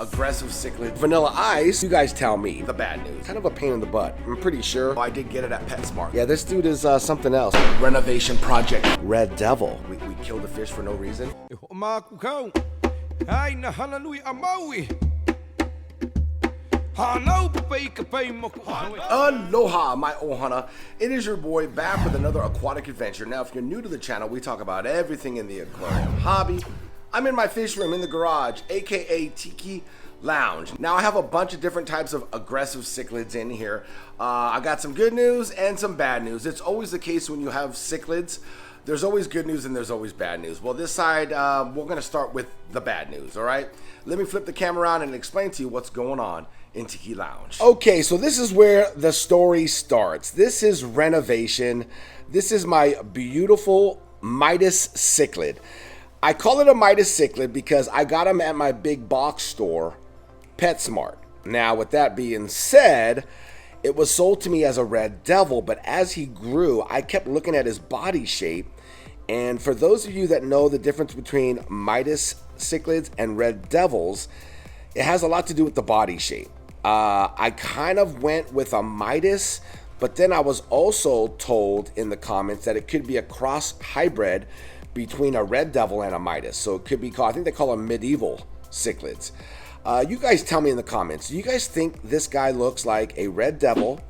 aggressive cichlid, vanilla ice. You guys tell me the bad news. Kind of a pain in the butt. I'm pretty sure I did get it at PetSmart. Yeah, this dude is something else. Renovation project. Red Devil. We killed the fish for no reason. Hana Hui A Maui. Aloha, my ohana. It is your boy back with another aquatic adventure. Now, if you're new to the channel, we talk about everything in the aquarium hobby. I'm in my fish room in the garage, aka Tiki Lounge. Now, I have a bunch of different types of aggressive cichlids in here. I got some good news and some bad news. It's always the case when you have cichlids. There's always good news and there's always bad news. Well, this side, we're gonna start with the bad news, all right? Let me flip the camera around and explain to you what's going on in Tiki Lounge. Okay, so this is where the story starts. This is Renovation. This is my beautiful Midas cichlid. I call it a Midas cichlid because I got him at my big box store, PetSmart. Now, with that being said, it was sold to me as a red devil, but as he grew, I kept looking at his body shape. And for those of you that know the difference between Midas cichlids and red devils, it has a lot to do with the body shape. I kind of went with a Midas, but then I was also told in the comments that it could be a cross hybrid between a red devil and a Midas. So it could be called, I think they call them medieval cichlids. You guys tell me in the comments, do you guys think this guy looks like a red devil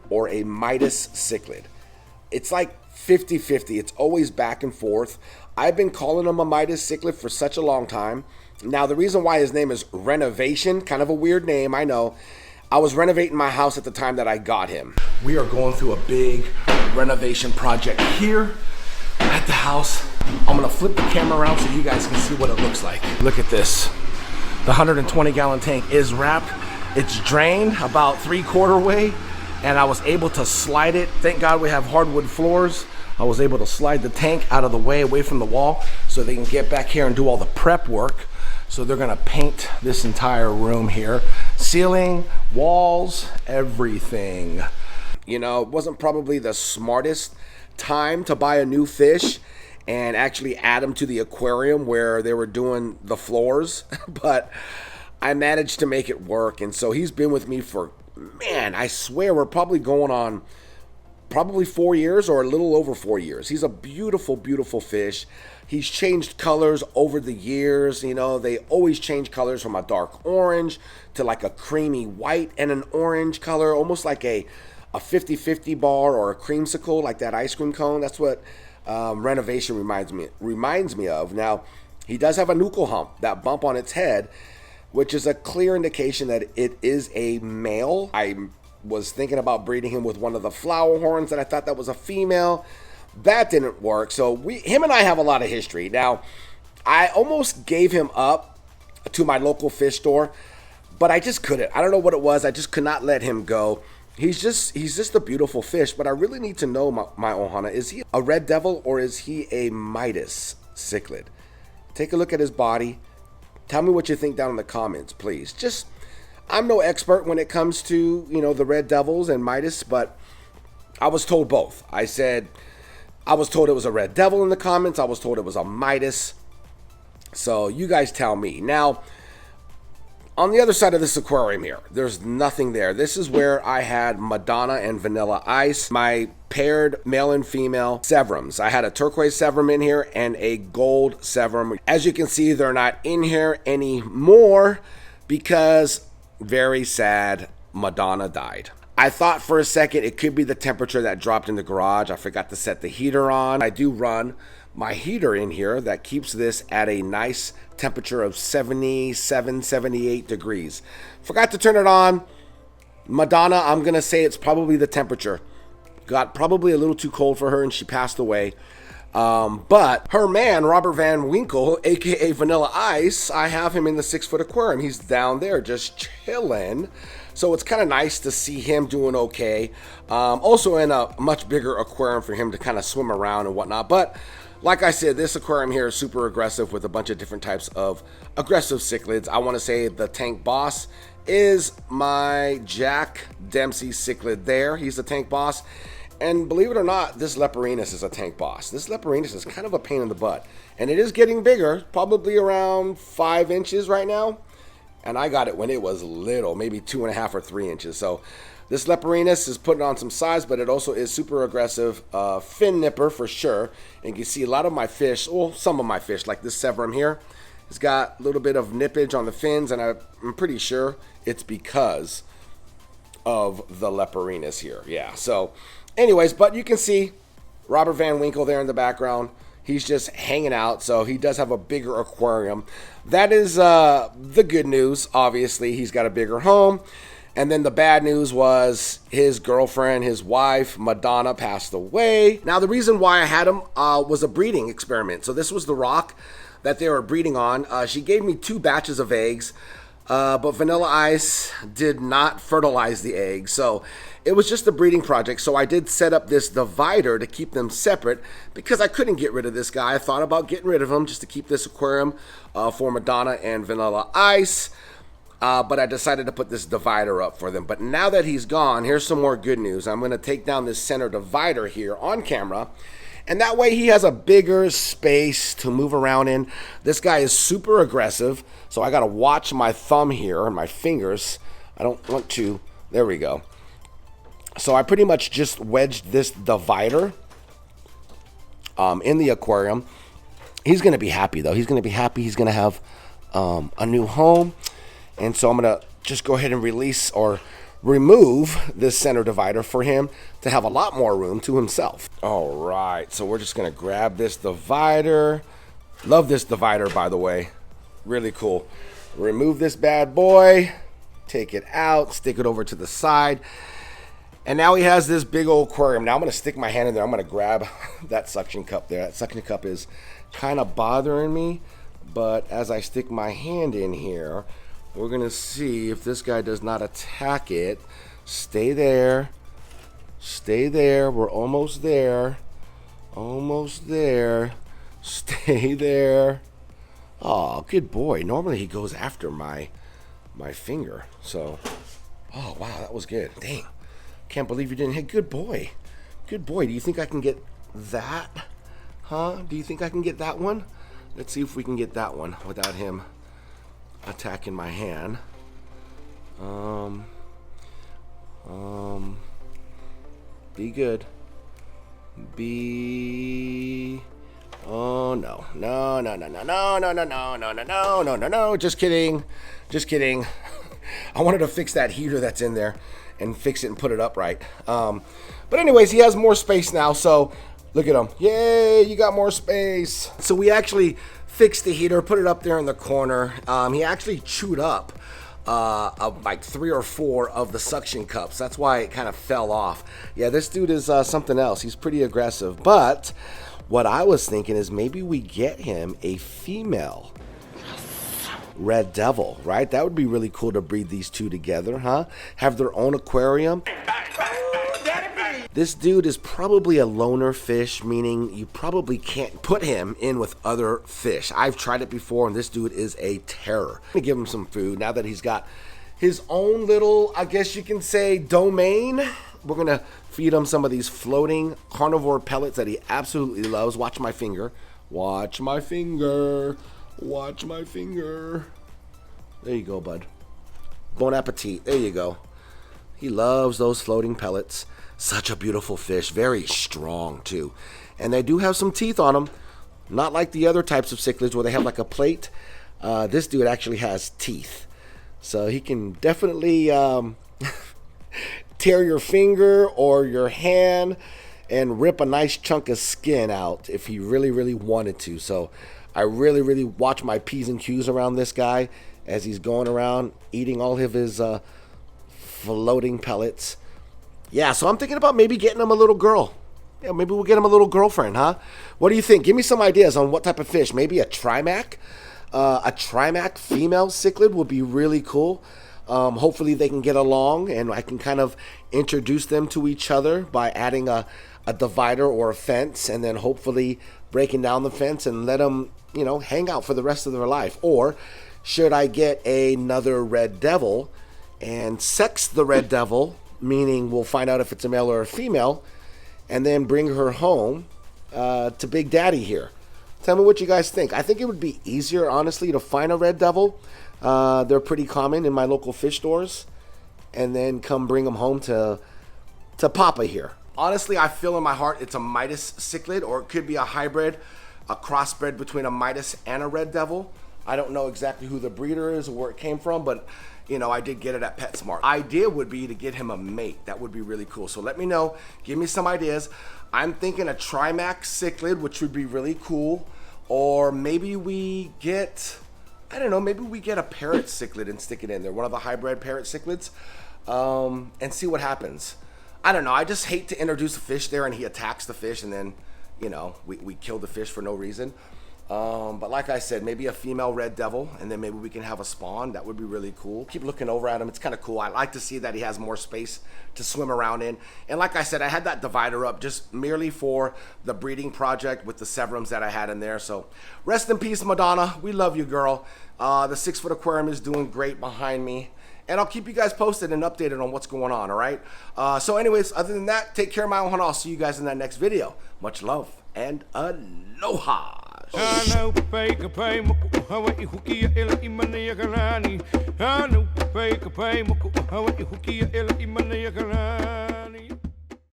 or a Midas cichlid? It's like 50-50. It's always back and forth. I've been calling him a Midas cichlid for such a long time. Now, the reason why his name is Renovation, kind of a weird name, I know. I was renovating my house at the time that I got him. We are going through a big renovation project here at the house. I'm gonna flip the camera around so you guys can see what it looks like. Look at this. The 120-gallon tank is wrapped. It's drained about 3/4 way, and I was able to slide it. Thank God we have hardwood floors. I was able to slide the tank out of the way, away from the wall, so they can get back here and do all the prep work. So they're gonna paint this entire room here. Ceiling, walls, everything. You know, it wasn't probably the smartest time to buy a new fish and actually add them to the aquarium where they were doing the floors, but I managed to make it work. And so he's been with me for, man, I swear we're probably going on probably 4 years or a little over 4 years. He's a beautiful, beautiful fish. He's changed colors over the years. You know, they always change colors from a dark orange to like a creamy white and an orange color, almost like a 50-50 bar or a creamsicle, like that ice cream cone. That's what Renovation reminds me of. Now, he does have a nuchal hump, that bump on its head, which is a clear indication that it is a male. I was thinking about breeding him with one of the flower horns, and I thought that was a female. That didn't work. So him and I have a lot of history. Now, I almost gave him up to my local fish store, but I just couldn't. I don't know what it was. I just could not let him go. He's just a beautiful fish, but I really need to know, my ohana, is he a red devil or is he a Midas cichlid? Take a look at his body. Tell me what you think down in the comments, please. I'm no expert when it comes to, you know, the red devils and Midas, but I was told both. I was told it was a red devil in the comments. I was told it was a Midas. So you guys tell me. Now, on the other side of this aquarium here, there's nothing there. This is where I had Madonna and Vanilla Ice, my paired male and female severums. I had a turquoise severum in here and a gold severum. As you can see, they're not in here anymore because, very sad, Madonna died. I thought for a second it could be the temperature that dropped in the garage. I forgot to set the heater on. I do run my heater in here that keeps this at a nice temperature of 77, 78 degrees. Forgot to turn it on. Madonna, I'm gonna say it's probably the temperature. Got probably a little too cold for her and she passed away. But her man, Robert Van Winkle, aka Vanilla Ice, I have him in the 6-foot aquarium. He's down there just chilling. So it's kind of nice to see him doing okay. Also in a much bigger aquarium for him to kind of swim around and whatnot. But like I said, this aquarium here is super aggressive with a bunch of different types of aggressive cichlids. I want to say the tank boss is my Jack Dempsey cichlid there. He's the tank boss. And believe it or not, this Leperinus is a tank boss. This Leperinus is kind of a pain in the butt. And it is getting bigger, probably around 5 inches right now. and I got it when it was little, maybe 2.5 or 3 inches. So this Leporinus is putting on some size, but it also is super aggressive. Fin nipper for sure. And you can see a lot of my fish, well, some of my fish, like this Severum here, it's got a little bit of nippage on the fins, and I'm pretty sure it's because of the Leporinus here. Yeah, so anyways, but you can see Robert Van Winkle there in the background. He's just hanging out, so he does have a bigger aquarium. That is the good news. Obviously, he's got a bigger home. And then the bad news was his girlfriend, his wife, Madonna, passed away. Now, the reason why I had him was a breeding experiment. So this was the rock that they were breeding on. She gave me 2 batches of eggs, but Vanilla Ice did not fertilize the eggs. So it was just a breeding project. So I did set up this divider to keep them separate because I couldn't get rid of this guy. I thought about getting rid of him just to keep this aquarium for Madonna and Vanilla Ice. But I decided to put this divider up for them. But now that he's gone, here's some more good news. I'm going to take down this center divider here on camera. And that way he has a bigger space to move around in. This guy is super aggressive. So I got to watch my thumb here and my fingers. I don't want to. There we go. So I pretty much just wedged this divider in the aquarium. He's going to be happy, though. He's going to be happy. He's going to have a new home. And so I'm going to just go ahead and release or remove this center divider for him to have a lot more room to himself. All right, so we're just going to grab this divider. Love this divider, by the way. Really cool. Remove this bad boy, take it out, stick it over to the side. And now he has this big old aquarium. Now I'm going to stick my hand in there. I'm going to grab that suction cup there. That suction cup is kind of bothering me. But as I stick my hand in here, we're going to see if this guy does not attack it. Stay there. Stay there. We're almost there. Almost there. Stay there. Oh, good boy. Normally he goes after my finger. So, oh, wow, that was good. Dang. Can't believe you didn't hit. Good boy. Good boy. Do you think I can get that? Huh? Do you think I can get that one? Let's see if we can get that one without him attacking my hand. Be good. Oh no. No. Just kidding. Just kidding. I wanted to fix that heater that's in there and fix it and put it upright. But anyways, he has more space now, so look at him. Yay, you got more space. So we actually fixed the heater, put it up there in the corner. He actually chewed up like 3 or 4 of the suction cups. That's why it kind of fell off. Yeah, this dude is something else. He's pretty aggressive. But what I was thinking is maybe we get him a female red devil, right? That would be really cool to breed these two together, huh? Have their own aquarium. This dude is probably a loner fish, meaning you probably can't put him in with other fish. I've tried it before, and this dude is a terror. I'm gonna give him some food now that he's got his own little, I guess you can say, domain. We're gonna feed him some of these floating carnivore pellets that he absolutely loves. Watch my finger. Watch my finger. Watch my finger. There you go, bud. Bon appetit. There you go. He loves those floating pellets. Such a beautiful fish. Very strong, too. And they do have some teeth on them. Not like the other types of cichlids where they have like a plate. This dude actually has teeth. So he can definitely tear your finger or your hand and rip a nice chunk of skin out if he really, really wanted to. So I really, really watch my P's and Q's around this guy as he's going around eating all of his floating pellets. Yeah, so I'm thinking about maybe getting him a little girl. Yeah, maybe we'll get him a little girlfriend, huh? What do you think? Give me some ideas on what type of fish. Maybe a trimac? A trimac female cichlid would be really cool. Hopefully they can get along, and I can kind of introduce them to each other by adding a divider or a fence, and then hopefully breaking down the fence and let them, you know, hang out for the rest of their life. Or should I get another red devil and sex the red devil, meaning we'll find out if it's a male or a female, and then bring her home to Big Daddy here. Tell me what you guys think. I think it would be easier, honestly, to find a red devil They're pretty common in my local fish stores. And then come bring them home to Papa here. Honestly, I feel in my heart it's a Midas cichlid, or it could be a hybrid, a crossbred between a Midas and a red devil. I don't know exactly who the breeder is or where it came from, but you know, I did get it at PetSmart. Idea would be to get him a mate. That would be really cool. So let me know, give me some ideas. I'm thinking a Trimax cichlid, which would be really cool. Or maybe we get, I don't know, maybe we get a parrot cichlid and stick it in there, one of the hybrid parrot cichlids, and see what happens. I don't know, I just hate to introduce a fish there and he attacks the fish and then, you know, we kill the fish for no reason. But like I said, maybe a female red devil, and then maybe we can have a spawn. That would be really cool. Keep looking over at him. It's kind of cool. I like to see that he has more space to swim around in. And like I said, I had that divider up just merely for the breeding project with the Severums that I had in there. So rest in peace, Madonna. We love you, girl. The 6-foot aquarium is doing great behind me. And I'll keep you guys posted and updated on what's going on, all right? So anyways, other than that, take care, my ohana. I'll see you guys in that next video. Much love and aloha. Hana Hui A Maui